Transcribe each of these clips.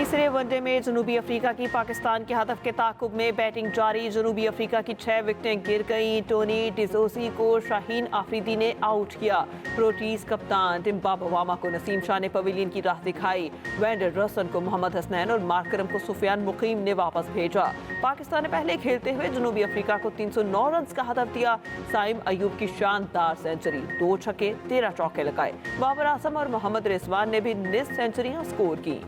तीसरे वनडे में जनूबी अफ्रीका की पाकिस्तान के हदफ के ताकुब में बैटिंग जारी। जनूबी अफ्रीका की 6 विकेटें गिर गईं। टोनी डिजोसी को शाहीन आफरीदी ने आउट किया। प्रोटीज कप्तान टिम्बा बवामा को नसीम शाह ने पवेलियन की राह दिखाई। वेंडर रसन को मोहम्मद हसनैन और मार्करम को सुफियान मुकीम ने वापस भेजा। पाकिस्तान ने पहले खेलते हुए जनूबी अफ्रीका को 309 रन का हदफ दिया। साइम अयूब की शानदार सेंचुरी, 2 छक्के 13 चौके लगाए। बाबर आजम और मोहम्मद रिजवान ने भी निस सेंचुरियां स्कोर की।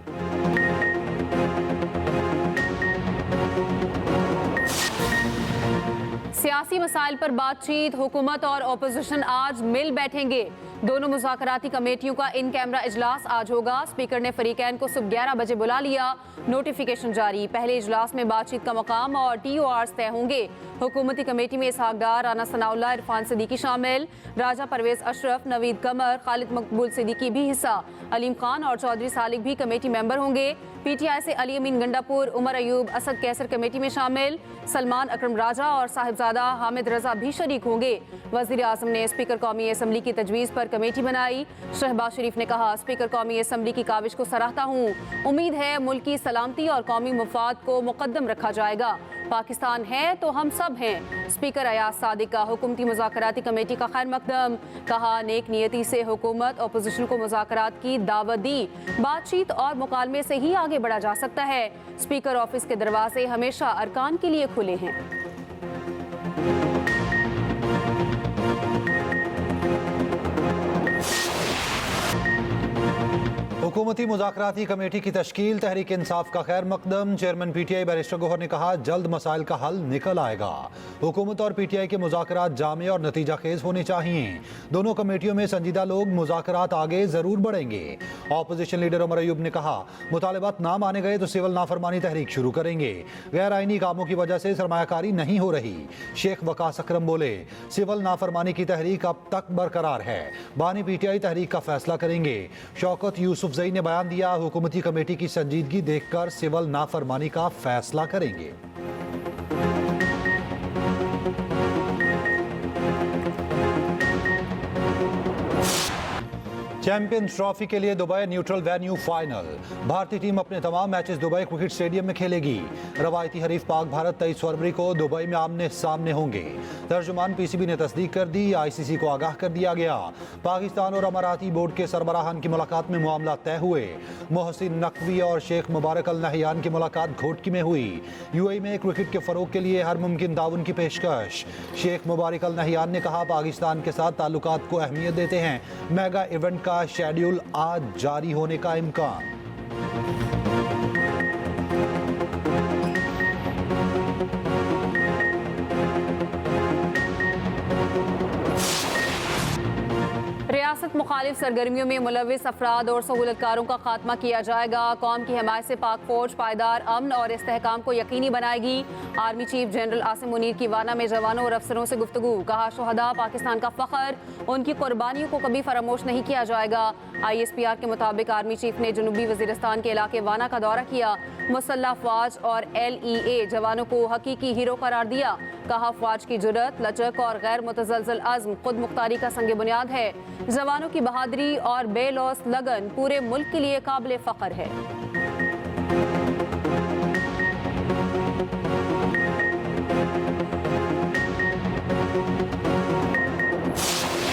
सियासी मसाइल पर बातचीत, हुकूमत और अपोजिशन आज मिल बैठेंगे। दोनों मुज़ाकराती कमेटियों का इन कैमरा इजलास आज होगा। स्पीकर ने फरीकैन को सुबह 11 बजे बुला लिया। नोटिफिकेशन जारी। पहले इजलास में बातचीत का मकाम और TORs तय होंगे। हुकूमती कमेटी में इसहाक डार, राना सनाउल्लाह, इरफान सिद्दीकी शामिल। राजा परवेज अशरफ, नवीद कमर, खालिद मकबूल सिद्दीकी भी हिस्सा। अलीम खान और चौधरी सालिक भी कमेटी मेंबर होंगे। PTI से अली अमीन गंडापुर, उमर अयूब, असद कैसर कमेटी में शामिल। सलमान अकरम राजा और साहिबजादा हामिद रजा भी शरीक होंगे। वज़ीर आज़म ने स्पीकर कौमी असम्बली की तजवीज़ पर कमेटी बनाई। शहबाज शरीफ ने कहा, स्पीकर कौमी असम्बली की काविश को सराहता हूँ। उम्मीद है मुल्क की सलामती और कौमी मफाद को मुकद्दम रखा जाएगा। पाकिस्तान है तो हम सब हैं। स्पीकर अयाज सादिक का हुकूमती मुज़ाकराती कमेटी का खैर मकदम। कहा, नेक नियति से हुकूमत अपोजिशन को मुज़ाकरात की दावत दी। बातचीत और मुकालमे से ही आगे बढ़ा जा सकता है। स्पीकर ऑफिस के दरवाजे हमेशा अरकान के लिए खुले हैं। हुकूमती मुज़ाकराती कमेटी की तश्कील, तहरीक इंसाफ का खैर मकदम। चेयरमैन PTI बैरिस्टर गौहर ने कहा, जल्द मसाइल का हल निकल आएगा। हुकूमत और PTI के मुज़ाकरात जामे और नतीजा खेज होने चाहिए। दोनों कमेटियों में संजीदा लोग, मुज़ाकरात आगे जरूर बढ़ेंगे। अपोजिशन लीडर उमर अयूब ने कहा, मुतालिबात ना माने गए तो सिविल नाफरमानी तहरीक शुरू करेंगे। गैर आइनी कामों की वजह से सरमायाकारी नहीं हो रही। शेख वकास अकरम बोले, सिविल नाफरमानी की तहरीक अब तक बरकरार है। बानी PTI तहरीक का फैसला करेंगे। शौकत यूसुफ जई ने बयान दिया, हुकूमती कमेटी की संजीदगी देखकर सिविल नाफरमानी का फैसला करेंगे। चैंपियंस ट्रॉफी के लिए दुबई न्यूट्रल वेन्यू फाइनल। भारतीय टीम अपने तमाम मैचेस दुबई क्रिकेट स्टेडियम में खेलेगी। रवायती हरीफ पाक भारत 23 फरवरी को दुबई में आमने सामने होंगे। तर्जुमान PCB ने तस्दीक कर दी। ICC को आगाह कर दिया गया। पाकिस्तान और अमाराती बोर्ड के सरबराहान की मुलाकात में मामला तय हुए। मोहसिन नकवी और शेख मुबारक अल नहयान की मुलाकात घोटकी में हुई। UAE में क्रिकेट के फरोग के लिए हर मुमकिन ताउन की पेशकश। शेख मुबारक अल नहयान ने कहा, पाकिस्तान के साथ ताल्लुकात को अहमियत देते हैं। मेगा इवेंट का शेड्यूल आज जारी होने का इम्कान। रियासत मुखालिफ सरगर्मियों में मुलविस अफराद और सहूलतकारों का खात्मा किया जाएगा। कौम की हिमायत से पाक फौज पायदार अमन और इस्तेहकाम को यकीनी बनाएगी। Army chief general Asim Munir की वाना में जवानों और अफसरों से गुफ्तगू। कहा, शुहदा पाकिस्तान का फ़ख्र, उनकी कुर्बानियों को कभी फरामोश नहीं किया जाएगा। ISPR के मुताबिक आर्मी चीफ ने जनूबी वजीरिस्तान के इलाके वाना का दौरा किया। मुसल्लह फ़ौज और LEA जवानों को हकीकी हीरो करार दिया। कहा, फ़ौज की जुर्रत, लचक और गैर मुतज़लज़ल अज़्म खुद मुख्तारी का संग बुनियाद है। जवानों की बहादुरी और बेलौस लगन पूरे मुल्क के लिए काबिल फ़ख्र है।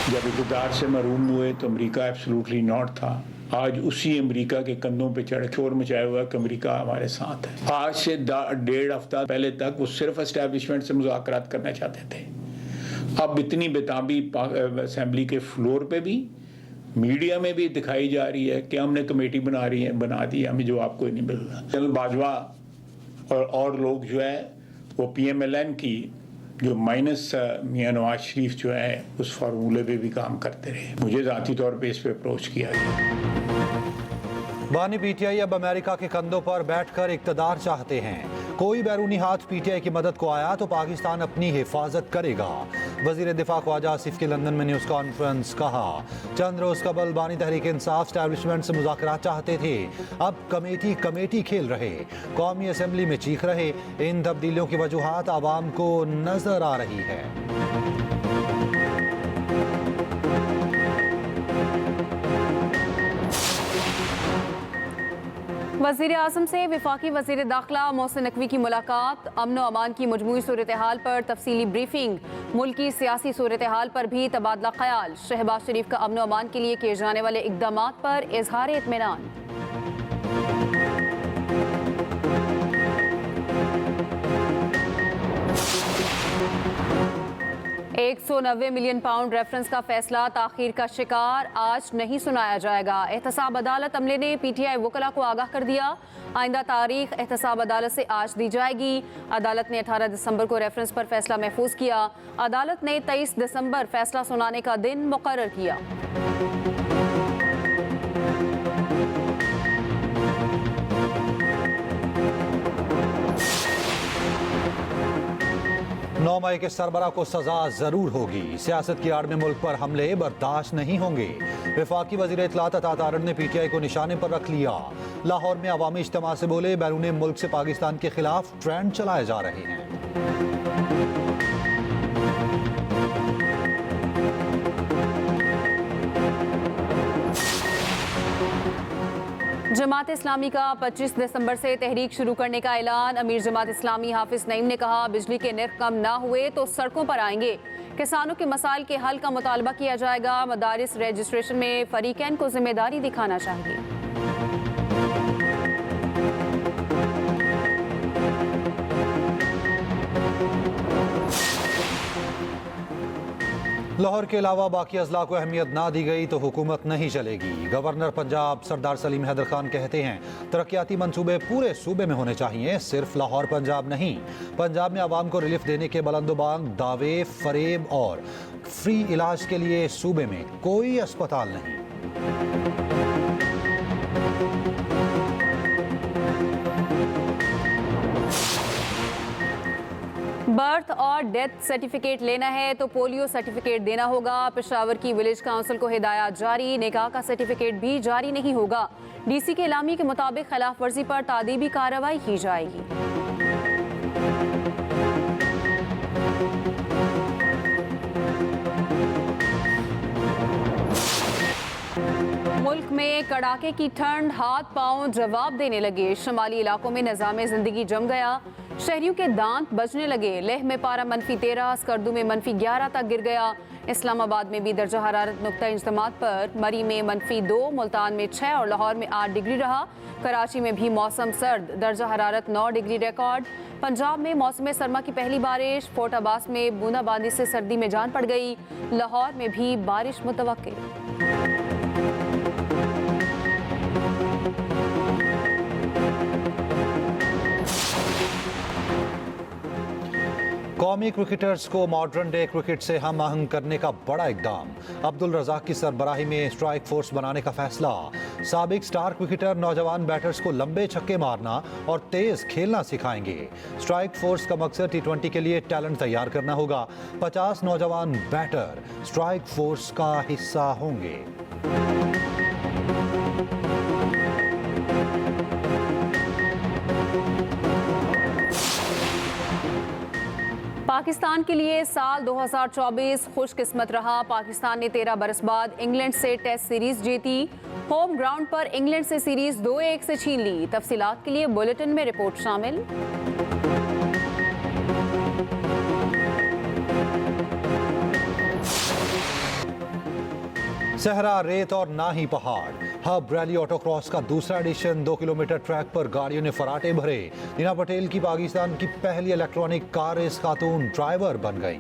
जब इक़्तिदार से महरूम हुए तो अमेरिका एब्सोल्युटली नॉट था। आज उसी अमेरिका के कंधों पे चढ़ शोर मचाया हुआ कि अमेरिका हमारे साथ है। आज से 1.5 हफ्ता पहले तक वो सिर्फ एस्टैब्लिशमेंट से मुज़ाकरात करना चाहते थे। अब इतनी बेताबी असेंबली के फ्लोर पे भी, मीडिया में भी दिखाई जा रही है कि हमने कमेटी बना दी है, हमें जवाब कोई नहीं मिल रहा। जनरल बाजवा और लोग जो है वो PMLN की जो माइनस मियां नवाज शरीफ जो है उस फार्मूले पे भी काम करते रहे। मुझे ज़ाती तौर पे इस पे अप्रोच किया गया। बानी PTI अब अमेरिका के कंधों पर बैठकर इक़्तिदार चाहते हैं। कोई बैरूनी हाथ PTI की मदद को आया तो पाकिस्तान अपनी हिफाजत करेगा। वज़ीर दिफा ख्वाजा आसिफ की लंदन में न्यूज़ कॉन्फ्रेंस। कहा, चंद रोज़ कबल बानी तहरीक इंसाफ एस्टैब्लिशमेंट से मुज़ाकरात चाहते थे, अब कमेटी खेल रहे, कौमी असम्बली में चीख रहे। इन तब्दीलियों की वजूहात आवाम को नजर आ रही है। वज़ीर आज़म से वफाकी वज़ीर दाखिला मोहसिन नकवी की मुलाकात, अमन व अमान की मजमूई सूरत हाल पर तफसीली ब्रीफिंग, मुल्क की सियासी सूरत हाल पर भी तबादला ख्याल, शहबाज शरीफ का अमन व अमान के लिए किए जाने वाले इक़दाम पर इजहार इत्मीनान। 190 मिलियन पाउंड रेफरेंस का फैसला ताखीर का शिकार, आज नहीं सुनाया जाएगा। एहतसाब अदालत अमले ने पीटीआई वकला को आगाह कर दिया, आइंदा तारीख एहतसाब अदालत से आज दी जाएगी। अदालत ने 18 दिसंबर को रेफरेंस पर फैसला महफूज किया। अदालत ने 23 दिसंबर फैसला सुनाने का दिन मुकर्रर किया। नौ मई के सरबरा को सजा जरूर होगी। सियासत की आड़ में मुल्क पर हमले बर्दाश्त नहीं होंगे। वफाकी वजीर इत्तलात अता तारड़ ने पीटीआई को निशाने पर रख लिया। लाहौर में अवामी इज्तिमा से बोले, बैरून मुल्क से पाकिस्तान के खिलाफ ट्रेंड चलाए जा रहे हैं। जमात इस्लामी का 25 दिसंबर से तहरीक शुरू करने का ऐलान। अमीर जमात इस्लामी हाफिज नईम ने कहा, बिजली के निर्ख कम ना हुए तो सड़कों पर आएंगे। किसानों के मसाइल के हल का मुतालबा किया जाएगा। मदारिस रजिस्ट्रेशन में फरीकैन को जिम्मेदारी दिखाना चाहिए। लाहौर के अलावा बाकी अजला को अहमियत ना दी गई तो हुकूमत नहीं चलेगी। गवर्नर पंजाब सरदार सलीम हैदर खान कहते हैं, तरक्याती मंसूबे पूरे सूबे में होने चाहिए, सिर्फ लाहौर पंजाब नहीं। पंजाब में आवाम को रिलीफ देने के बुलंदोबांग दावे, फरेब और फ्री इलाज के लिए सूबे में कोई अस्पताल नहीं। बर्थ और डेथ सर्टिफिकेट लेना है तो पोलियो सर्टिफिकेट देना होगा। पेशावर की विलेज काउंसिल को हिदायत जारी, निकाह का सर्टिफिकेट भी जारी नहीं होगा। डीसी के इलामी के मुताबिक खिलाफ वर्जी पर तादीबी कार्रवाई की जाएगी। मुल्क में कड़ाके की ठंड हाथ पांव जवाब देने लगे। शुमाली इलाकों में निज़ाम जिंदगी जम गया। शहरियों के दांत बजने लगे। लेह में पारा -13, स्कर्दू में -11 तक गिर गया। इस्लामाबाद में भी दर्जा हरारत नुक्ता इंजमात पर। मरी में -2, मुल्तान में 6 और लाहौर में 8 डिग्री रहा। कराची में भी मौसम सर्द, दर्जा हरारत 9 डिग्री रिकॉर्ड। पंजाब में मौसम सरमा की पहली बारिश। फोर्ट अब्बास में बूंदाबांदी से सर्दी में जान पड़ गई। लाहौर में भी बारिश मुतवक्किल। कौमी क्रिकेटर्स को मॉडर्न डे क्रिकेट से हम आहंग करने का बड़ा इकदाम। अब्दुल रज़ाक की सरबराही में स्ट्राइक फोर्स बनाने का फैसला। साबिक स्टार क्रिकेटर नौजवान बैटर्स को लंबे छक्के मारना और तेज खेलना सिखाएंगे। स्ट्राइक फोर्स का मकसद T20 के लिए टैलेंट तैयार करना होगा। 50 नौजवान बैटर स्ट्राइक फोर्स का हिस्सा होंगे। पाकिस्तान के लिए साल 2024 खुशकिस्मत रहा। पाकिस्तान ने 13 बरस बाद इंग्लैंड से टेस्ट सीरीज जीती। होम ग्राउंड पर इंग्लैंड से सीरीज 2-1 से छीन ली। तफसीलात के लिए बुलेटिन में रिपोर्ट शामिल। सहरा, रेत और ना ही पहाड़। हब रैली ऑटोक्रॉस का दूसरा एडिशन। 2 किलोमीटर ट्रैक पर गाड़ियों ने फराटे भरे। नीना पटेल की पाकिस्तान की पहली इलेक्ट्रॉनिक कार रेस खातून ड्राइवर बन गई।